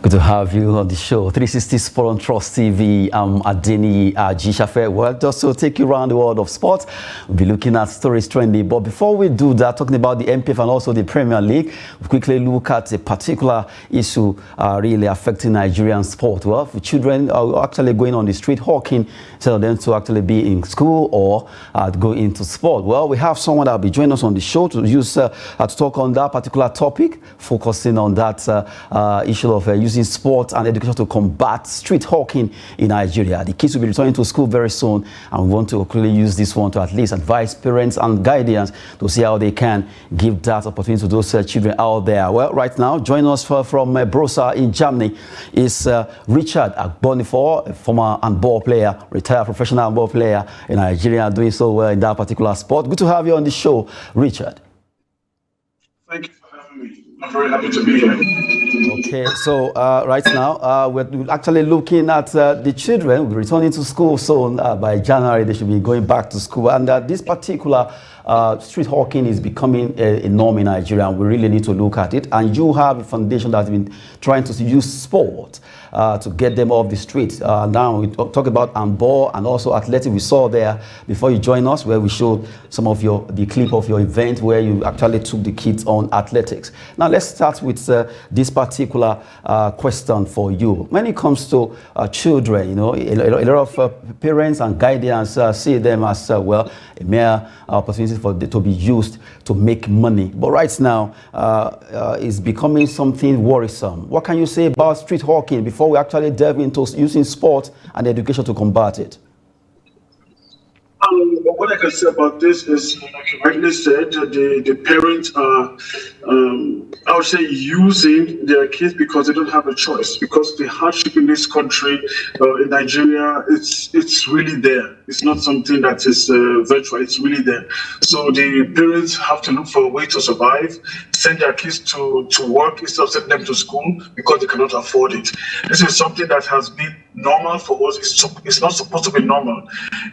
Good to have you on the show. 360 Sport on Trust TV. I'm Adeni Jishafe. Well, just to take you around the world of sports, we'll be looking at stories trending. But before we do that, talking about the MPF and also the Premier League, we'll quickly look at a particular issue really affecting Nigerian sport. Well, for children are actually going on the street hawking, instead of them to actually be in school or go into sport. Well, we have someone that will be joining us on the show to use to talk on that particular topic, focusing on that issue of using sport and education to combat street hawking in Nigeria. The kids will be returning to school very soon, and we want to quickly use this one to at least advise parents and guardians to see how they can give that opportunity to those children out there. Well, right now, joining us from Brussels in Germany is Richard Agbonifor, a former handball player, retired professional handball player in Nigeria, doing so well in that particular sport. Good to have you on the show, Richard. Thank you for having me. I'm very happy to be here. Okay, so right now we're actually looking at the children returning to school soon. By January, they should be going back to school. And this particular street hawking is becoming a norm in Nigeria, and we really need to look at it. And you have a foundation that's been trying to use sport to get them off the street. Now we talk about handball and also athletics. We saw there before you joined us where we showed some of the clip of your event where you actually took the kids on athletics. Now let's start with this particular question for you. When it comes to children, you know, a lot of parents and guardians see them as well a mere opportunity for them to be used to make money. But right now, it's becoming something worrisome. What can you say about street hawking before we actually delve into using sport and education to combat it? What I can say about this is, like you rightly said, the parents are, I would say, using their kids because they don't have a choice. Because the hardship in this country, in Nigeria, it's really there. It's not something that is virtual. It's really there. So the parents have to look for a way to survive, send their kids to work instead of sending them to school because they cannot afford it. This is something that has been normal for us. It's not supposed to be normal.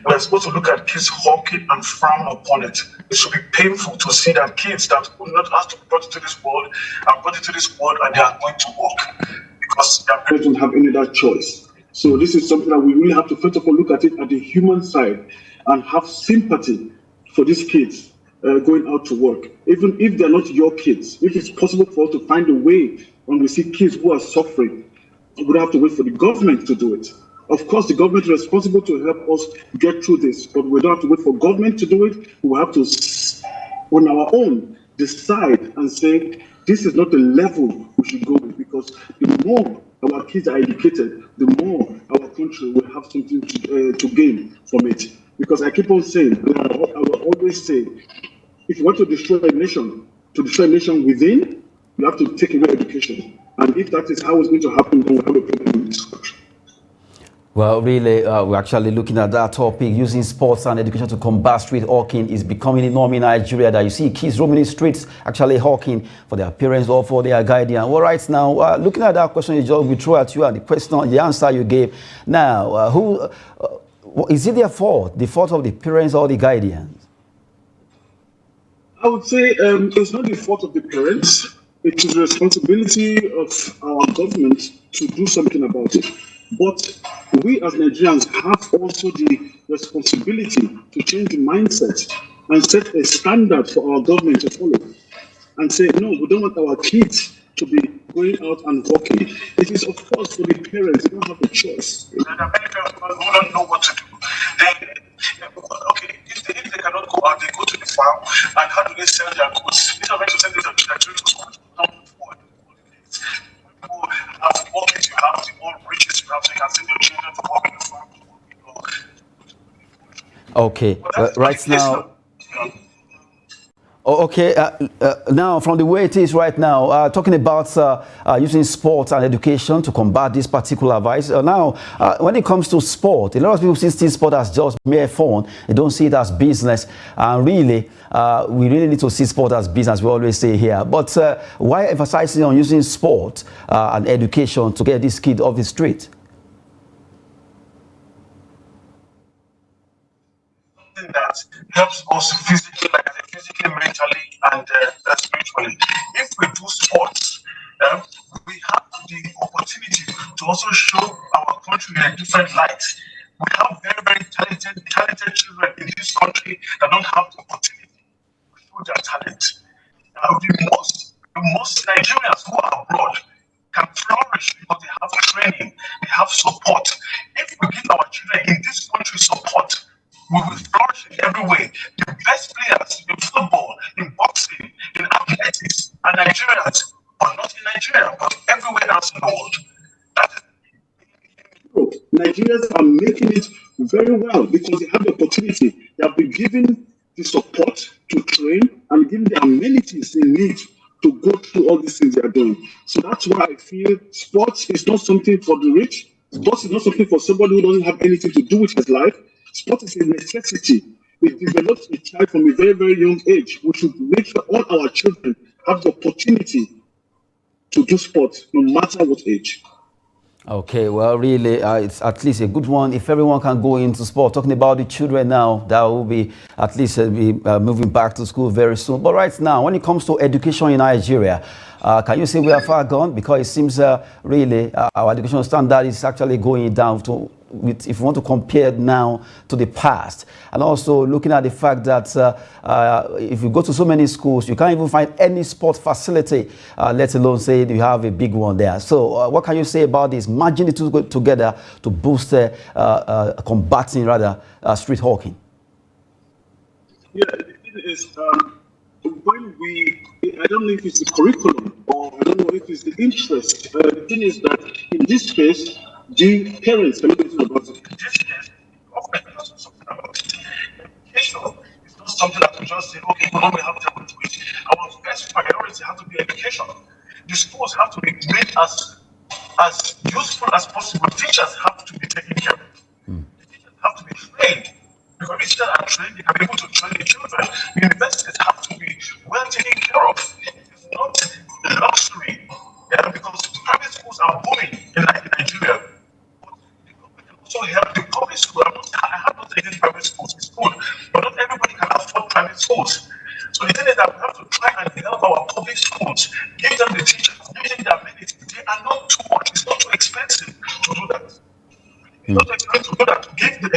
We're supposed to look at kids hawking and frown upon it. It should be painful to see that kids that will not have to be brought into this world are brought into this world and they are going to work because their parents don't have any other choice. So this is something that we really have to first of all look at it at the human side and have sympathy for these kids going out to work. Even if they're not your kids, if it's possible for us to find a way when we see kids who are suffering, we would have to wait for the government to do it. Of course, the government is responsible to help us get through this, but we don't have to wait for government to do it. We will have to, on our own, decide and say, this is not the level we should go with, because the more our kids are educated, the more our country will have something to gain from it. Because I keep on saying, I will always say, if you want to destroy a nation within, you have to take away education. And if that is how it's going to happen, then we have a problem in this country. Well, really, we're actually looking at that topic. Using sports and education to combat street hawking is becoming a norm in Nigeria, that you see kids roaming the streets actually hawking for their parents or for their guardian. Well, right now, looking at that question we threw at you and the answer you gave. Now, who is it their fault, the fault of the parents or the guardians? I would say it's not the fault of the parents. It is the responsibility of our government to do something about it. But we as Nigerians have also the responsibility to change the mindset and set a standard for our government to follow. And say, no, we don't want our kids to be going out and walking. It is, of course, for the parents. They don't have a choice. There are many parents who don't know what to do. If they cannot go out, they go to the farm. And how do they sell their goods? They are meant to send their children to school. People have workers you have, the more riches you have, so you can send your children to work in the farm. Okay, right now. Okay, now from the way it is right now, talking about using sports and education to combat this particular vice. Now, when it comes to sport, a lot of people see sport as just mere fun. They don't see it as business. And really, we really need to see sport as business, we always say here. But why emphasizing on using sport and education to get this kid off the street? something that helps us physically, mentally, and spiritually. If we do sports, we have the opportunity to also show our country in a different light. We have very, very talented children in this country that don't have the opportunity to show their talent. The most Nigerians who are abroad can flourish because they have training, they have support. If we give our children in this country support, we will flourish in every way. The best players in football, in boxing, in athletics are Nigerians, but not in Nigeria, but everywhere else in the world. Nigerians are making it very well because they have the opportunity. They have been given the support to train and given the amenities they need to go through all these things they are doing. So that's why I feel sports is not something for the rich. Sports is not something for somebody who doesn't have anything to do with his life. Sport is a necessity. It develops a child from a very, very young age. We should make sure all our children have the opportunity to do sports, no matter what age. Okay, well, really, it's at least a good one. If everyone can go into sport, talking about the children now, that will be at least moving back to school very soon. But right now, when it comes to education in Nigeria, can you say we are far gone? Because it seems really our education standard is actually going down if you want to compare now to the past. And also looking at the fact that if you go to so many schools, you can't even find any sport facility, let alone say you have a big one there. So what can you say about this, merging the two together to boost combating street hawking? Yeah, it is. I don't know if it's the curriculum or I don't know if it's the interest. The thing is that in this case, the parents can do something about it. In this case, the government can do something about it. Education is not something that we just say, okay, we only have to do it. Our first priority has to be education. The schools have to be made as useful as possible. Teachers have to be taken care of. The teachers have to be trained. Because teachers are trained, they can be able to train the children. Universities have to be well taken care of. It's not a luxury. Because private schools are booming in Nigeria. But the government can also help the public school. I have not taken private schools, it's good. But not everybody can afford private schools. So the thing is that we have to try and help our public schools, give them the teachers, give them the amenities. They are not too much, it's not too expensive to do that. It's not expensive to do that, to give the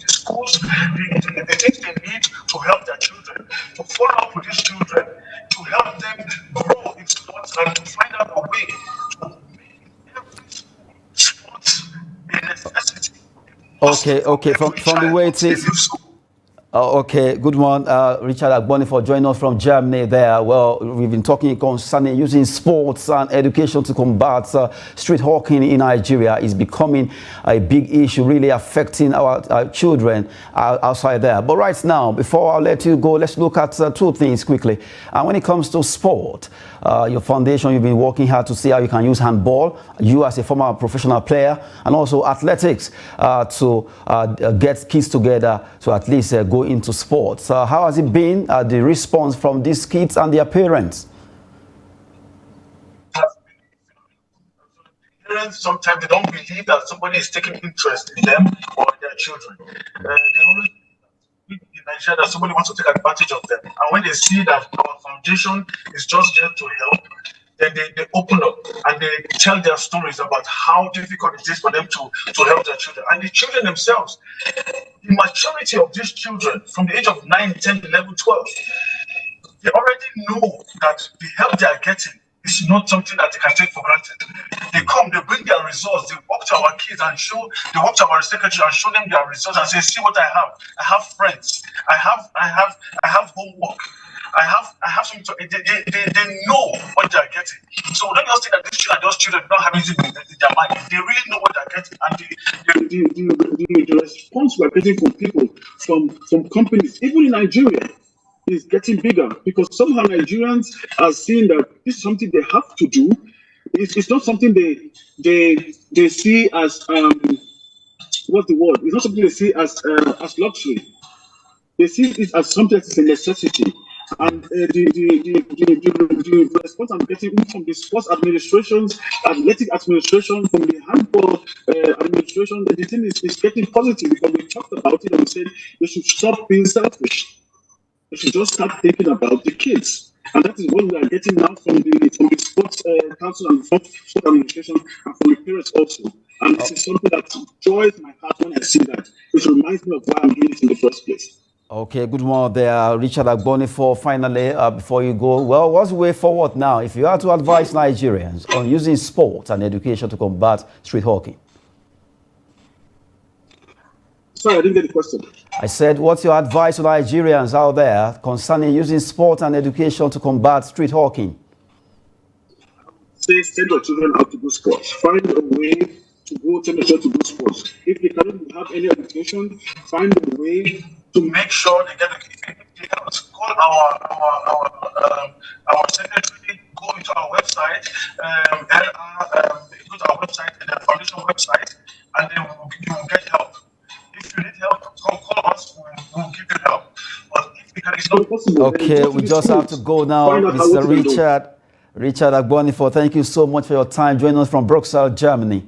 schools the things they need to help their children, to follow up with these children, to help them grow in sports and to find out a way to make every school sports a necessity. Okay. From the way it is. Okay, good one, Richard Agboni, for joining us from Germany there. Well, we've been talking concerning using sports and education to combat street hawking in Nigeria. Is becoming a big issue, really affecting our children outside there. But right now, before I let you go, let's look at two things quickly. When it comes to sport, your foundation, you've been working hard to see how you can use handball, you as a former professional player, and also athletics to get kids together to at least go into sports. How has it been, the response from these kids and their parents? Parents, sometimes they don't believe that somebody is taking interest in them or their children. They always in Nigeria that somebody wants to take advantage of them. And when they see that our foundation is just there to help, then they open up and they tell their stories about how difficult it is for them to help their children. And the children themselves, the maturity of these children from the age of 9, 10, 11, 12, they already know that the help they are getting is not something that they can take for granted. They come, they bring their results, they walk to our kids and they walk to our secretary and show them their results and say, see what I have friends, I have homework, I have something to, they know what they're getting. So don't just think that these children don't have anything in their mind. They really know what they're getting, and the response we're getting from people, from companies, even in Nigeria, is getting bigger because somehow Nigerians are seeing that this is something they have to do. It's not something they see as what's the word? It's not something they see as luxury. They see it as something that is a necessity. And the response I'm getting from the sports administrations, athletic administration, from the handball administration, the thing is getting positive because we talked about it and we said they should stop being selfish. They should just start thinking about the kids. And that is what we are getting now from the sports council and sports administration and from the parents also. And this is something that joys my heart when I see that. It reminds me of why I'm doing it in the first place. Okay, good morning there, Richard Agbonifo. Finally, before you go, well, what's the way forward now? If you are to advise Nigerians on using sport and education to combat street hawking? Sorry, I didn't get the question. I said, what's your advice to Nigerians out there concerning using sport and education to combat street hawking? Say, send your children out to do sports. Find a way to go send your children to do sports. If they cannot have any education, find a way to make sure they get education. They cannot call our secretary, go into our website, go to our website and the foundation website, and then you will get help. If you need help, call us, we'll give you help. But if it's not possible, okay, we just have to go now, Mr. Richard Agbonifo. Thank you so much for your time joining us from Brussels, Germany.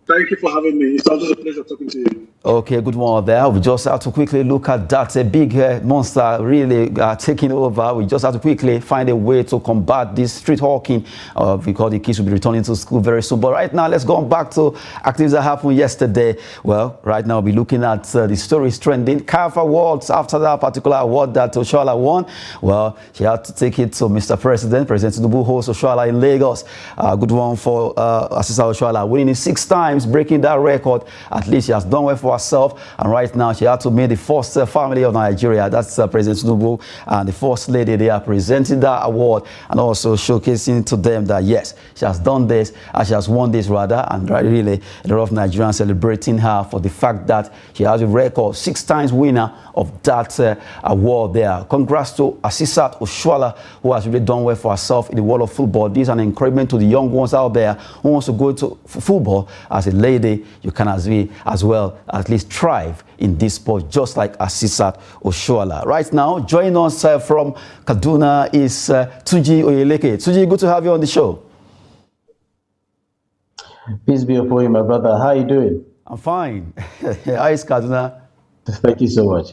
Thank you for having me. It's always a pleasure talking to you. Okay, good morning there. We just have to quickly look at that. A big monster really taking over. We just have to quickly find a way to combat this street hawking because the kids will be returning to school very soon. But right now, let's go back to activities that happened yesterday. Well, right now, we'll be looking at the stories trending. CAF Awards, after that particular award that Oshoala won, well, she had to take it to Mr. President. President Tinubu hosts Oshoala in Lagos. Good one for Asisa Oshoala, winning it 6 times, breaking that record. At least she has done well for herself, and right now she had to meet the first family of Nigeria. That's President Tinubu and the first lady. They are presenting that award and also showcasing to them that yes, she has done this, and she has won this rather, and really a lot of Nigerians celebrating her for the fact that she has a record 6 times winner of that award there. Congrats to Asisat Oshoala, who has really done well for herself in the world of football. This is an encouragement to the young ones out there who wants to go to football. As a lady, you can as well at least thrive in this sport, just like Asisat Oshoala. Right now, joining us from Kaduna is Tunji Oyeleke. Tunji, good to have you on the show. Peace be upon you, my brother. How are you doing? I'm fine. How is Kaduna? Thank you so much.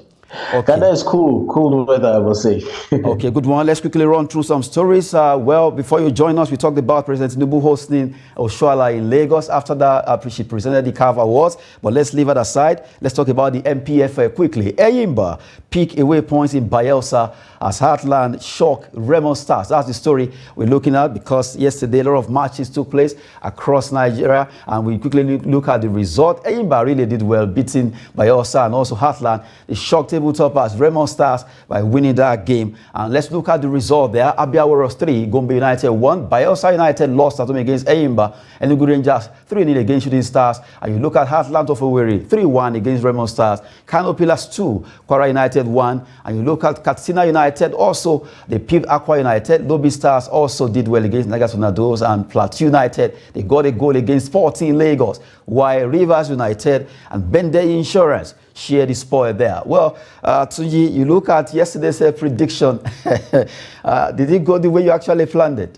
Okay. Kaduna is cool weather, I will say. Okay, good one. Let's quickly run through some stories. Well, before you join us, we talked about President Tinubu hosting Oshoala in Lagos. After that, she presented the CAF Awards. But let's leave it aside. Let's talk about the MPF quickly. Enyimba peak away points in Bayelsa as Heartland shock Remo stars. That's the story we're looking at because yesterday a lot of matches took place across Nigeria, and we quickly look at the result. Enyimba really did well, beating Bayelsa and also Heartland. They shocked tabletoppers Remo stars by winning that game. And let's look at the result there. Abia Warriors 3, Gombe United 1. Bayelsa United lost at home against Enyimba. Enugu Rangers 3-0 against Shooting Stars. And you look at Heartland of Owerri 3-1 against Remo Stars. Kano Pillars 2, Kwara United 1. And you look at Katsina United also, they picked Aqua United. Lobby Stars also did well against Niger Tornadoes, and Plateau United, they got a goal against Sporting Lagos, while Rivers United and Bende Insurance share the spoil there. Well, Tunji, you look at yesterday's prediction. Did it go the way you actually planned it?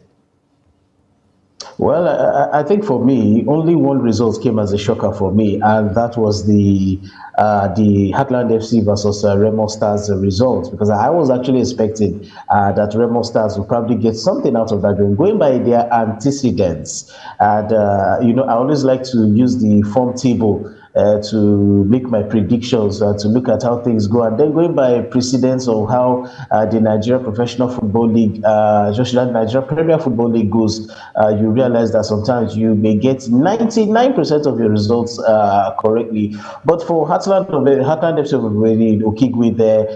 Well, I think for me, only one result came as a shocker for me, and that was the Heartland FC versus Remo Stars result, because I was actually expecting that Remo Stars would probably get something out of that game, going by their antecedents. And, I always like to use the form table to make my predictions, to look at how things go, and then going by precedence of how the Nigeria Professional Football League, just like Nigeria Premier Football League goes, you realize that sometimes you may get 99% of your results correctly. But for Heartland FC of Okigwe there,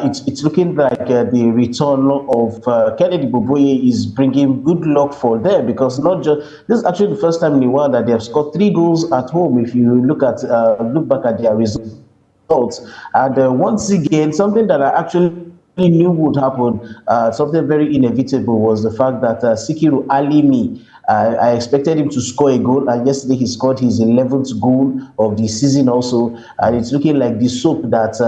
it's looking like the return of Kennedy Boboye is bringing good luck for them, because not just this is actually the first time in a while that they have scored 3 goals at home. If you look back at their results, and once again, something that I actually knew would happen, something very inevitable was the fact that Sikiru Alimi, I expected him to score a goal, and yesterday he scored his 11th goal of the season also, and it's looking like the soap that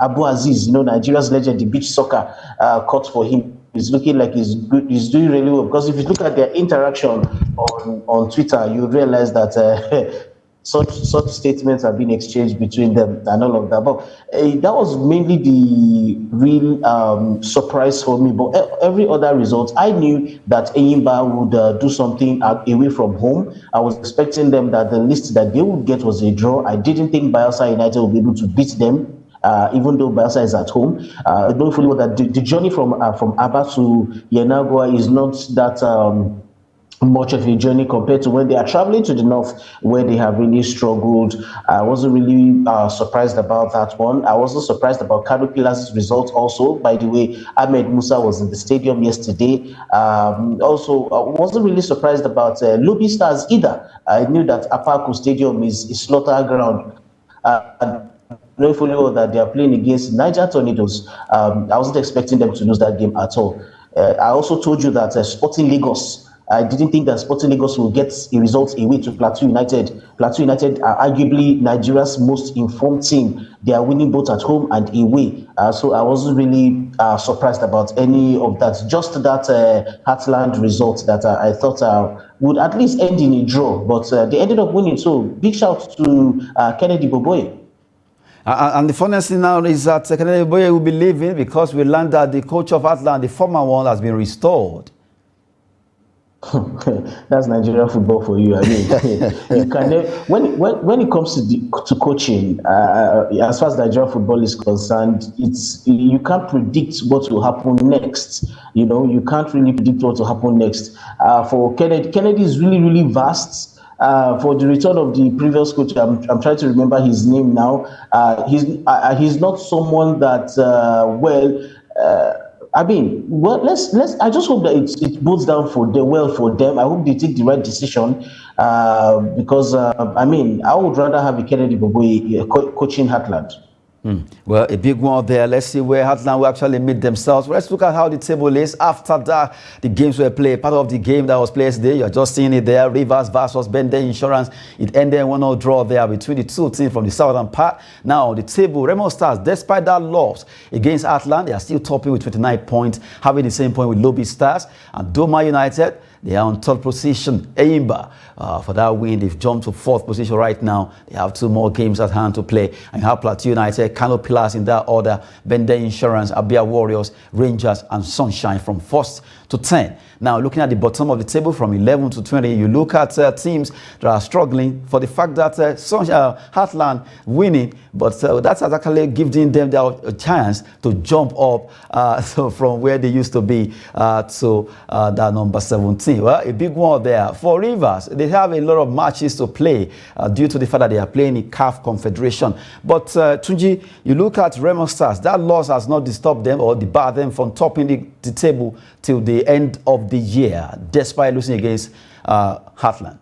Abu Aziz, Nigeria's legend, the beach soccer, caught for him. It's looking like he's good. He's doing really well, because if you look at their interaction on Twitter, you realize that such statements have been exchanged between them and all of that. But that was mainly the real surprise for me. But every other result, I knew that Enyimba would do something away from home. I was expecting them that the list that they would get was a draw. I didn't think Bayelsa United would be able to beat them. Even though Bayelsa is at home, I know fully well that the journey from Aba to Yenagua is not that much of a journey compared to when they are traveling to the north, where they have really struggled. I wasn't really surprised about that one. I wasn't surprised about Kano Pillars' result also. By the way, Ahmed Musa was in the stadium yesterday. Also, I wasn't really surprised about Lobby Stars either. I knew that Apaku Stadium is a slaughter ground. Knowing fully well that they are playing against Niger Tornadoes, I wasn't expecting them to lose that game at all. I also told you that Sporting Lagos, I didn't think that Sporting Lagos will get a result away to Plateau United. Plateau United are arguably Nigeria's most informed team. They are winning both at home and away. So I wasn't really surprised about any of that. Just that Heartland result that I thought would at least end in a draw. But they ended up winning. So big shout to Kennedy Boboye. And the funniest thing now is that Kennedy Boboye will be leaving, because we learned that the coach of Heartland, the former one, has been restored. That's Nigerian football for you. I mean, you can never, when it comes to coaching, as far as Nigerian football is concerned, you can't predict what will happen next. You can't really predict what will happen next. For Kennedy is really, really vast. For the return of the previous coach, I'm trying to remember his name now. He's not someone that I just hope that it boils down for them. I hope they take the right decision, because I would rather have a Kennedy Boboye coaching Heartland. Well, a big one there. Let's see where Heartland will actually meet themselves. Let's look at how the table is. After that, the games were played. Part of the game that was played today, you're just seeing it there. Rivers versus Bende Insurance. It ended 1-0 draw there between the two teams from the southern part. Now, on the table, Remo Stars, despite that loss against Heartland, they are still topping with 29 points, having the same point with Lobby Stars. And Doma United, they are on third position. Enyimba, for that win, they've jumped to fourth position right now. They have 2 more games at hand to play. And you have Plateau United, Kano Pillars in that order, Bende Insurance, Abia Warriors, Rangers, and Sunshine from 1st to 10. Now, looking at the bottom of the table from 11 to 20, you look at teams that are struggling for the fact that Heartland winning, but that has actually given them a chance to jump up so from where they used to be to that number 17. Well, a big one there. For Rivers, they have a lot of matches to play due to the fact that they are playing in CAF Confederation. But Tunji, you look at Remo Stars, that loss has not disturbed them or debarred them from topping the table till the end of the year, despite losing against Heartland.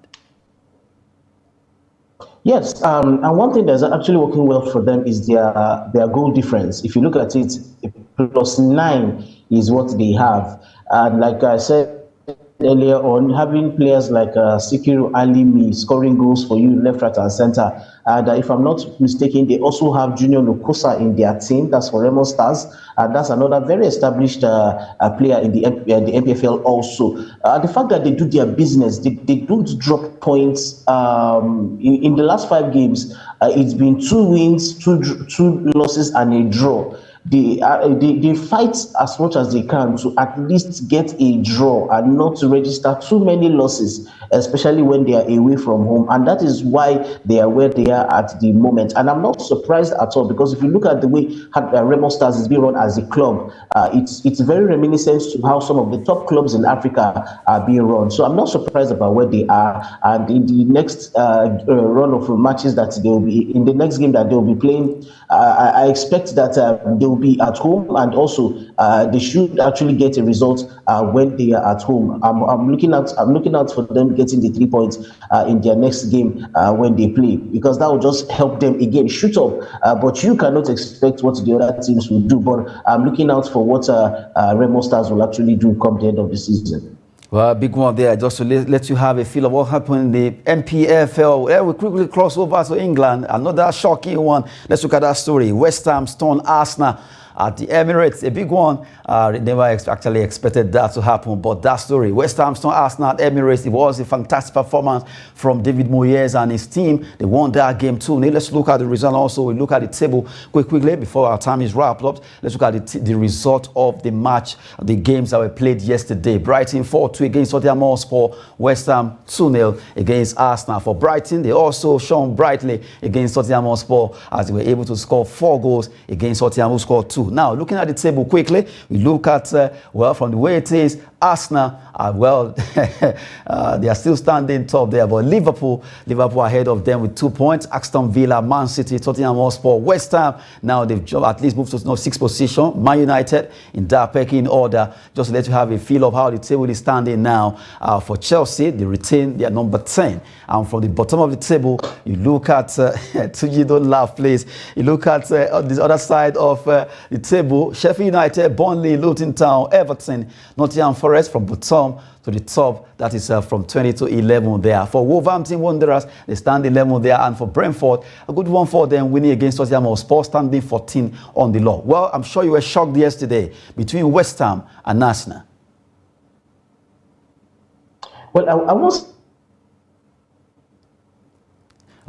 Yes, and one thing that's actually working well for them is their goal difference. If you look at it, +9 is what they have. And like I said earlier on, having players like Sikiru Alimi scoring goals for you left, right, and center. And if I'm not mistaken, they also have Junior Lukosa in their team. That's for Remo Stars. And that's another very established player in the MPFL also. The fact that they do their business, they don't drop points. In the last 5 games, it's been 2 wins, 2 losses, and a draw. They fight as much as they can to at least get a draw and not to register too many losses, especially when they are away from home. And that is why they are where they are at the moment. And I'm not surprised at all, because if you look at the way Remo Stars is being run as a club, it's very reminiscent to how some of the top clubs in Africa are being run. So I'm not surprised about where they are. And in the next run of matches that they will be in the next game that they will be playing, I expect that they they'll be at home, and also they should actually get a result when they are at home. I'm looking out for them getting the 3 points in their next game when they play, because that will just help them again shoot up. But you cannot expect what the other teams will do. But I'm looking out for what Remo Stars will actually do come the end of the season. Well, big one there, just to let you have a feel of what happened in the MPFL. We quickly cross over to England. Another shocking one. Let's look at that story. West Ham stunned Arsenal at the Emirates, a big one. Never actually expected that to happen, but that story, West Ham stunned Arsenal at Emirates. It was a fantastic performance from David Moyes and his team. They won that game too. Now let's look at the result. Also, we look at the table quickly before our time is wrapped up. Let's look at the result of the match, the games that were played yesterday. Brighton 4-2 against Tottenham Hotspur. West Ham 2-0 against Arsenal. For Brighton, they also shone brightly against Tottenham Hotspur as they were able to score 4 goals against Tottenham, who scored 2. Now, looking at the table quickly, we look at, well, from the way it is, Arsenal, they are still standing top there, but Liverpool ahead of them with 2 points. Aston Villa, Man City, Tottenham Hotspur, West Ham. Now they've at least moved to 6th position. Man United in that pecking order. Just to let you have a feel of how the table is standing now. For Chelsea, they retain their number 10. And from the bottom of the table, you look at, Tuji, don't laugh, please. You look at this other side of the table, Sheffield United, Burnley, Luton Town, Everton, Nottingham Forest from bottom to the top. That is from 20 to 11 there. For Wolverhampton Wanderers, they stand 11 there. And for Brentford, a good one for them, winning against Tottenham Hotspur, standing 14 on the law. Well, I'm sure you were shocked yesterday between West Ham and Arsenal. Well, I was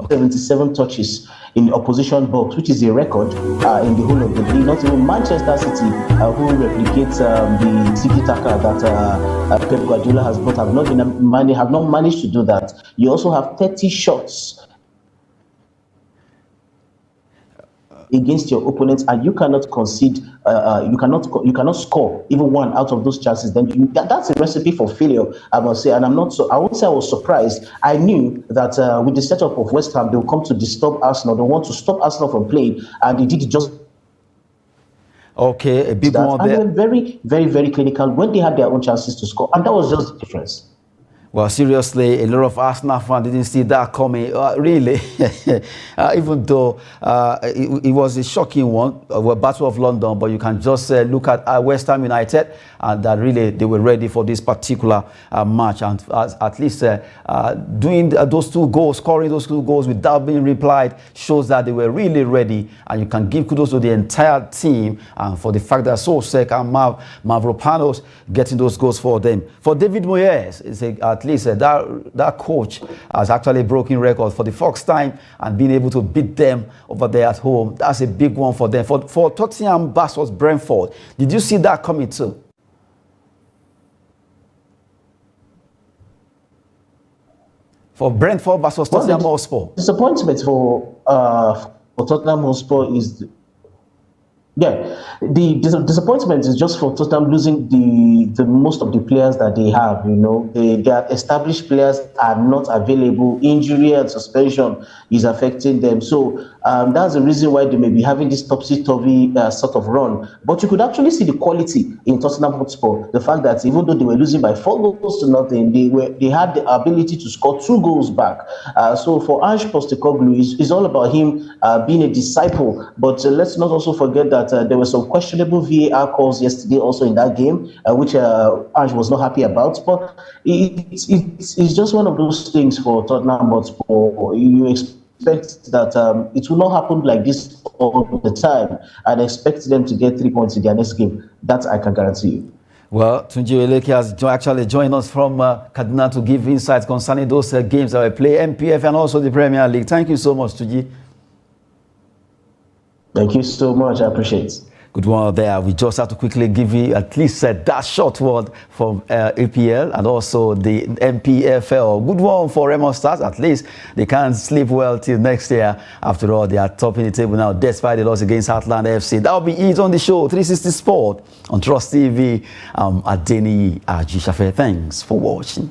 77 touches in the opposition box, which is a record in the whole of the league. Not even Manchester City, who replicates the tiki-taka that Pep Guardiola has brought, have not managed to do that. You also have 30 shots against your opponents, and you cannot concede. You cannot score even one out of those chances. Then that's a recipe for failure, I must say. And I won't say I was surprised. I knew that with the setup of West Ham, they will come to disturb Arsenal. They want to stop Arsenal from playing, and they did it just. Okay, a big one there. And they were very, very, very clinical when they had their own chances to score, and that was just the difference. Well, seriously, a lot of Arsenal fans didn't see that coming, really, even though it was a shocking one, Battle of London, but you can just look at West Ham United, and that really they were ready for this particular match, and at least doing those 2 goals, scoring those 2 goals without being replied, shows that they were really ready, and you can give kudos to the entire team for the fact that Solskjaer and Mavropanos getting those goals for them. For David Moyes, it's at least that coach has actually broken records for the first time and being able to beat them over there at home. That's a big one for them. For Tottenham versus Brentford, did you see that coming too? For Brentford versus Tottenham Hotspur. Disappointment for Tottenham Hotspur is the disappointment is just for Tottenham losing the most of the players that they have. You know, their established players are not available. Injury and suspension is affecting them. So that's the reason why they may be having this topsy-turvy sort of run. But you could actually see the quality in Tottenham Hotspur. The fact that even though they were losing by 4 goals to nothing, they had the ability to score 2 goals back. So for Ange Postecoglou, it's all about him being a disciple. But let's not also forget that there were some questionable VAR calls yesterday also in that game, which Ange was not happy about. But it's just one of those things for Tottenham Hotspur. You expect that it will not happen like this all the time, and expect them to get 3 points in their next game. That I can guarantee you. Well, Tunji Eleke has actually joined us from Kaduna to give insights concerning those games that we play, MPF and also the Premier League. Thank you so much, Tunji. Thank you so much. I appreciate it. Good one there. We just have to quickly give you at least that short word from APL and also the MPFL. Good one for Remo Stars. At least they can't sleep well till next year. After all, they are topping the table now despite the loss against Heartland FC. That will be it on the show. 360 Sport on Trust TV. Adeni Ajishafe. Thanks for watching.